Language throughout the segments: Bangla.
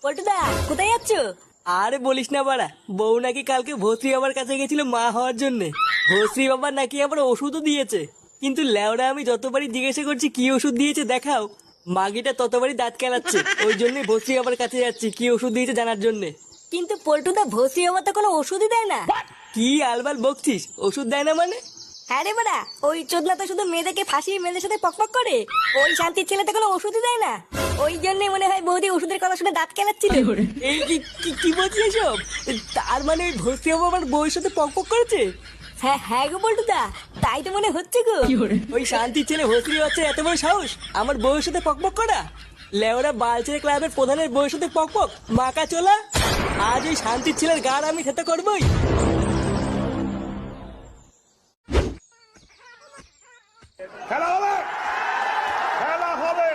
পল্টুদা কোথায় যাচ্ছ? আরে বলিস না বাড়া, বউ নাকি কালকে ভস্রী বাবার কাছে গেছিল মা হওয়ার জন্য। ভস্রী বাবা নাকি আবার ওষুধও দিয়েছে, কিন্তু ল্যাওড়া আমি যতবারই জিজ্ঞাসা করছি কি ওষুধ দিয়েছে দেখাও, মাগিটা ততবারই দাঁত কেলাচ্ছে। ওই জন্যই ভস্রী বাবার কাছে যাচ্ছি কি ওষুধ দিয়েছে জানার জন্য। কিন্তু পল্টুদা ভস্রী বাবা তো কোনো ওষুধই দেয় না। কি আলবাল বকছিস? ওষুধ দেয় না মানে? হ্যাঁ রে বাড়া, ওই চোদনা তো শুধু মেয়েদেরকে ফাঁসিয়ে মেয়েদের সাথে পকপক করে। ওই শান্তির ছেলে তো কোনো ওষুধই দেয় না। ওই জন্যই মনে হয় বৌদি ওষুধের কথা শুনে দাঁত কেলাচ্ছিল। এই কি বলছিস এসব? তার মানে ওই ভস্রী বাবা আমার বউয়ের সাথে পকপক করেছে? হ্যাঁ হ্যাঁ গো পল্টুদা, তাই তো মনে হচ্ছে গো। ওই শান্তির ছেলে ভস্রী হচ্ছে এত বড় সাহস আমার বউয়ের সাথে পকপক করা? লেওরা বালছেড়ে ক্লাবের প্রধানের বউয়ের সাথে পকপক মাকা চোলা। আজ ওই শান্তির ছেলের গাড় আমি খেতে করবই। খেলা হবে, খেলা হবে।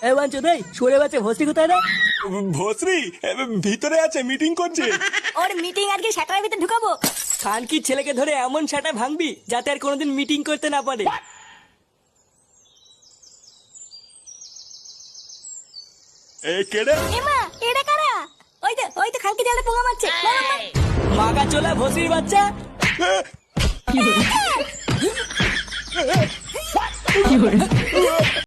এ বাঞ্চো দেই সরে বাচ্চা ভস্রী কোথায় রে? ভস্রী ভিতরে আছে, মিটিং করছে। ওর মিটিং আজকে স্যাটারের ভিতরে ঢুকাবো। খানকির ছেলেকে ধরে এমন সেটা ভাঙবি যাতে আর কোনোদিন মিটিং করতে না পারে। এ কেড়ে এমা এটা কারা? ওই তো খালকে জালে পোঙা মারছে। মার, মার, মার। মাকা চোলা ভস্রীর বাচ্চা। এ,